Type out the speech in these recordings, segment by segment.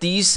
30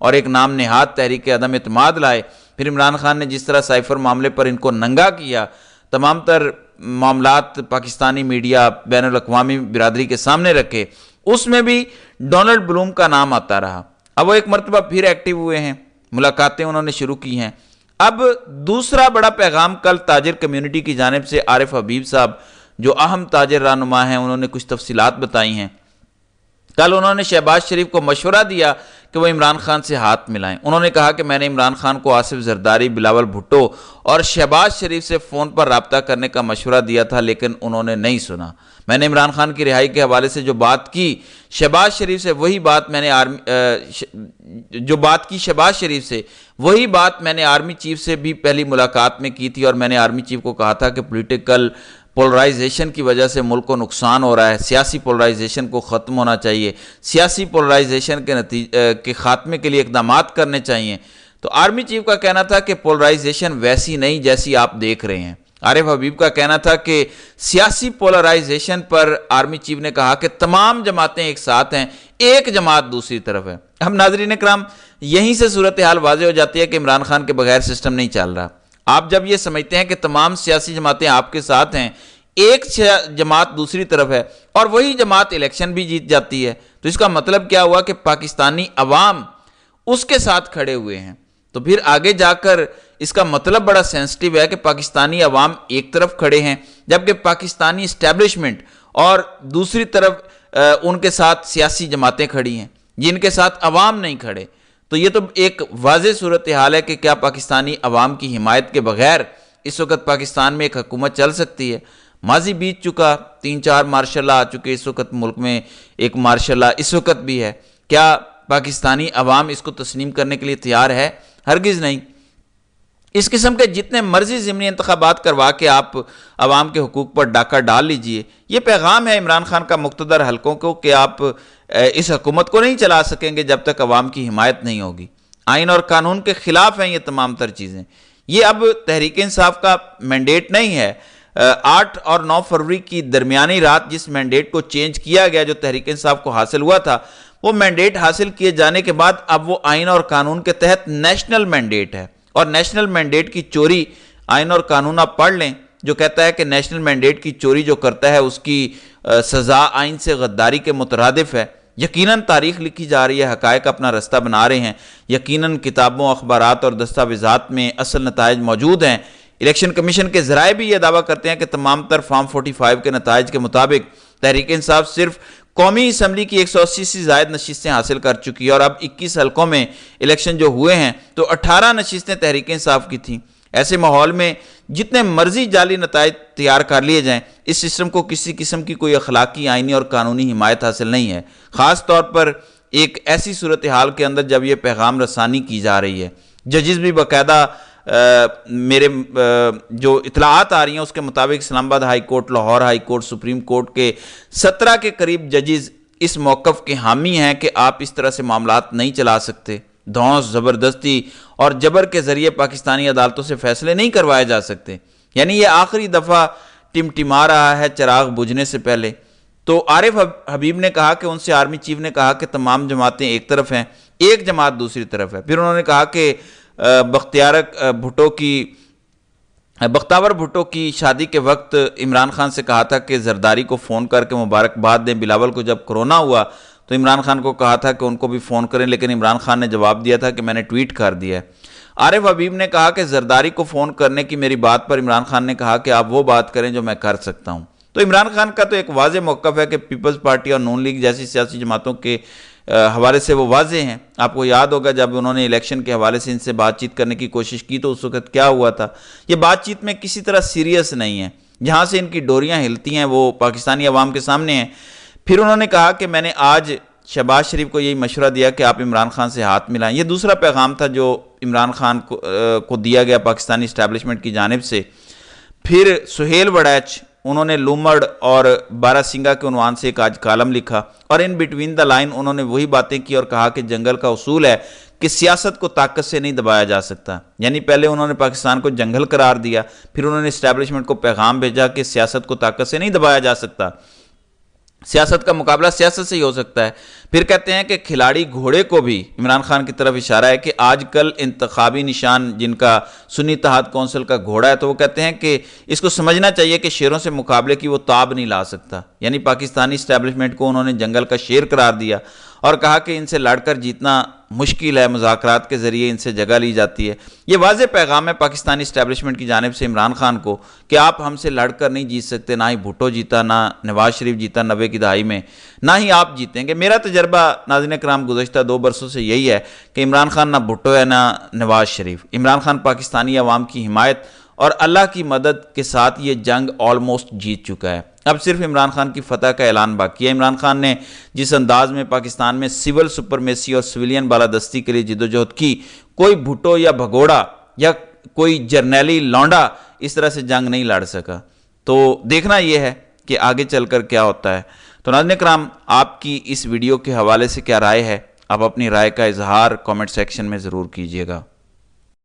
اور ایک نام نہاد تحریک عدم اعتماد لائے، پھر عمران خان نے جس طرح سائفر معاملے پر ان کو ننگا کیا، تمام تر معاملات پاکستانی میڈیا بین الاقوامی برادری کے سامنے رکھے، اس میں بھی ڈونلڈ بلوم کا نام آتا رہا۔ اب وہ ایک مرتبہ پھر ایکٹیو ہوئے ہیں، ملاقاتیں انہوں نے شروع کی ہیں۔ اب دوسرا بڑا پیغام کل تاجر کمیونٹی کی جانب سے عارف حبیب صاحب جو اہم تاجر رہنما ہیں، انہوں نے کچھ تفصیلات بتائی ہیں۔ کل انہوں نے شہباز شریف کو مشورہ دیا کہ وہ عمران خان سے ہاتھ ملائیں۔ انہوں نے کہا کہ میں نے عمران خان کو آصف زرداری، بلاول بھٹو اور شہباز شریف سے فون پر رابطہ کرنے کا مشورہ دیا تھا، لیکن انہوں نے نہیں سنا۔ میں نے عمران خان کی رہائی کے حوالے سے جو بات کی شہباز شریف سے، وہی بات میں نے آرمی چیف سے بھی پہلی ملاقات میں کی تھی، اور میں نے آرمی چیف کو کہا تھا کہ پولیٹیکل پولرائزیشن کی وجہ سے ملک کو نقصان ہو رہا ہے، سیاسی پولرائزیشن کو ختم ہونا چاہیے، سیاسی پولرائزیشن کے خاتمے کے لیے اقدامات کرنے چاہیے۔ تو آرمی چیف کا کہنا تھا کہ پولرائزیشن ویسی نہیں جیسی آپ دیکھ رہے ہیں۔ عارف حبیب کا کہنا تھا کہ سیاسی پولرائزیشن پر آرمی چیف نے کہا کہ تمام جماعتیں ایک ساتھ ہیں، ایک جماعت دوسری طرف ہے۔ اب ناظرین اکرام، یہیں سے صورتحال واضح ہو جاتی ہے کہ عمران خان کے بغیر سسٹم نہیں چل رہا۔ آپ جب یہ سمجھتے ہیں کہ تمام سیاسی جماعتیں آپ کے ساتھ ہیں، ایک جماعت دوسری طرف ہے، اور وہی جماعت الیکشن بھی جیت جاتی ہے، تو اس کا مطلب کیا ہوا کہ پاکستانی عوام اس کے ساتھ کھڑے ہوئے ہیں۔ تو پھر آگے جا کر اس کا مطلب بڑا سینسٹیو ہے کہ پاکستانی عوام ایک طرف کھڑے ہیں، جبکہ پاکستانی اسٹیبلشمنٹ اور دوسری طرف ان کے ساتھ سیاسی جماعتیں کھڑی ہیں، جن کے ساتھ عوام نہیں کھڑے۔ تو یہ تو ایک واضح صورتحال ہے کہ کیا پاکستانی عوام کی حمایت کے بغیر اس وقت پاکستان میں ایک حکومت چل سکتی ہے؟ ماضی بیت چکا، 3-4 مارشاء اللہ آ چکے، اس وقت ملک میں ایک مارشاء اللہ اس وقت بھی ہے۔ کیا پاکستانی عوام اس کو تسلیم کرنے کے لیے تیار ہے؟ ہرگز نہیں۔ اس قسم کے جتنے مرضی ضمنی انتخابات کروا کے آپ عوام کے حقوق پر ڈاکہ ڈال لیجئے، یہ پیغام ہے عمران خان کا مقتدر حلقوں کو کہ آپ اس حکومت کو نہیں چلا سکیں گے جب تک عوام کی حمایت نہیں ہوگی۔ آئین اور قانون کے خلاف ہیں یہ تمام تر چیزیں۔ یہ اب تحریک انصاف کا مینڈیٹ نہیں ہے۔ 8 اور 9 فروری کی درمیانی رات جس مینڈیٹ کو چینج کیا گیا، جو تحریک انصاف کو حاصل ہوا تھا، وہ مینڈیٹ حاصل کیے جانے کے بعد اب وہ آئین اور قانون کے تحت نیشنل مینڈیٹ ہے، اور نیشنل مینڈیٹ کی چوری آئین اور قانون آپ پڑھ لیں، جو کہتا ہے کہ نیشنل مینڈیٹ کی چوری جو کرتا ہے اس کی سزا آئین سے غداری کے مترادف ہے۔ یقیناً تاریخ لکھی جا رہی ہے، حقائق اپنا رستہ بنا رہے ہیں، یقیناً کتابوں، اخبارات اور دستاویزات میں اصل نتائج موجود ہیں۔ الیکشن کمیشن کے ذرائع بھی یہ دعویٰ کرتے ہیں کہ تمام تر فارم 45 کے نتائج کے مطابق تحریک انصاف صرف قومی اسمبلی کی 180 سے زائد نشستیں حاصل کر چکی ہے، اور اب 21 حلقوں میں الیکشن جو ہوئے ہیں تو 18 نشستیں تحریک انصاف کی تھیں۔ ایسے ماحول میں جتنے مرضی جعلی نتائج تیار کر لیے جائیں، اس سسٹم کو کسی قسم کی کوئی اخلاقی، آئینی اور قانونی حمایت حاصل نہیں ہے، خاص طور پر ایک ایسی صورتحال کے اندر جب یہ پیغام رسانی کی جا رہی ہے۔ ججز بھی باقاعدہ میرے جو اطلاعات آ رہی ہیں اس کے مطابق اسلام آباد high court, Lahore high court, supreme court کے 17 کے قریب ججز اس موقف کے حامی ہیں کہ آپ اس طرح سے معاملات نہیں چلا سکتے۔ دھونس، زبردستی اور جبر کے ذریعے پاکستانی عدالتوں سے فیصلے نہیں کروائے جا سکتے۔ یعنی یہ آخری دفعہ ٹمٹما رہا ہے چراغ بجھنے سے پہلے۔ تو عارف حبیب نے کہا کہ ان سے آرمی چیف نے کہا کہ تمام جماعتیں ایک طرف ہیں، ایک جماعت دوسری طرف ہے۔ پھر انہوں نے کہا کہ بختیار بھٹو کی شادی کے وقت عمران خان سے کہا تھا کہ زرداری کو فون کر کے مبارکباد دیں۔ بلاول کو جب کرونا ہوا تو عمران خان کو کہا تھا کہ ان کو بھی فون کریں، لیکن عمران خان نے جواب دیا تھا کہ میں نے ٹویٹ کر دیا ہے۔ عارف حبیب نے کہا کہ زرداری کو فون کرنے کی میری بات پر عمران خان نے کہا کہ آپ وہ بات کریں جو میں کر سکتا ہوں۔ تو عمران خان کا تو ایک واضح موقف ہے کہ پیپلز پارٹی اور نون لیگ جیسی سیاسی جماعتوں کے حوالے سے وہ واضح ہیں۔ آپ کو یاد ہوگا جب انہوں نے الیکشن کے حوالے سے ان سے بات چیت کرنے کی کوشش کی تو اس وقت کیا ہوا تھا۔ یہ بات چیت میں کسی طرح سیریس نہیں ہے، جہاں سے ان کی ڈوریاں ہلتی ہیں وہ پاکستانی عوام کے سامنے ہیں۔ پھر انہوں نے کہا کہ میں نے آج شہباز شریف کو یہی مشورہ دیا کہ آپ عمران خان سے ہاتھ ملائیں۔ یہ دوسرا پیغام تھا جو عمران خان کو دیا گیا پاکستانی اسٹیبلشمنٹ کی جانب سے۔ پھر سہیل وڑیچ، انہوں نے لومڑ اور بارہ سنگھا کے عنوان سے ایک آج کالم لکھا، اور ان بٹوین دا لائن انہوں نے وہی باتیں کی اور کہا کہ جنگل کا اصول ہے کہ سیاست کو طاقت سے نہیں دبایا جا سکتا۔ یعنی پہلے انہوں نے پاکستان کو جنگل قرار دیا، پھر انہوں نے اسٹیبلشمنٹ کو پیغام بھیجا کہ سیاست کو طاقت سے نہیں دبایا جا سکتا۔ سیاست کا مقابلہ سیاست سے ہی ہو سکتا ہے۔ پھر کہتے ہیں کہ کھلاڑی گھوڑے کو بھی، عمران خان کی طرف اشارہ ہے کہ آج کل انتخابی نشان جن کا سنی اتحاد کونسل کا گھوڑا ہے، تو وہ کہتے ہیں کہ اس کو سمجھنا چاہیے کہ شیروں سے مقابلے کی وہ تاب نہیں لا سکتا، یعنی پاکستانی اسٹیبلشمنٹ کو انہوں نے جنگل کا شیر قرار دیا اور کہا کہ ان سے لڑ کر جیتنا مشکل ہے، مذاکرات کے ذریعے ان سے جگہ لی جاتی ہے۔ یہ واضح پیغام ہے پاکستانی اسٹیبلشمنٹ کی جانب سے عمران خان کو کہ آپ ہم سے لڑ کر نہیں جیت سکتے، نہ ہی بھٹو جیتا، نہ نواز شریف جیتا 90 کی دہائی میں، نہ ہی آپ جیتیں گے۔ میرا تجربہ ناظرین کرام گزشتہ 2 برسوں سے یہی ہے کہ عمران خان نہ بھٹو ہے نہ نواز شریف۔ عمران خان پاکستانی عوام کی حمایت اور اللہ کی مدد کے ساتھ یہ جنگ آلموسٹ جیت چکا ہے۔ اب صرف عمران خان کی فتح کا اعلان باقی ہے۔ عمران خان نے جس انداز میں پاکستان میں سول سپرمیسی اور سویلین بالادستی کے لیے جدوجہد کی، کوئی بھٹو یا بھگوڑا یا کوئی جرنیلی لونڈا اس طرح سے جنگ نہیں لڑ سکا۔ تو دیکھنا یہ ہے کہ آگے چل کر کیا ہوتا ہے۔ تو ناظرین کرام، آپ کی اس ویڈیو کے حوالے سے کیا رائے ہے؟ آپ اپنی رائے کا اظہار کامنٹ سیکشن میں ضرور کیجیے گا۔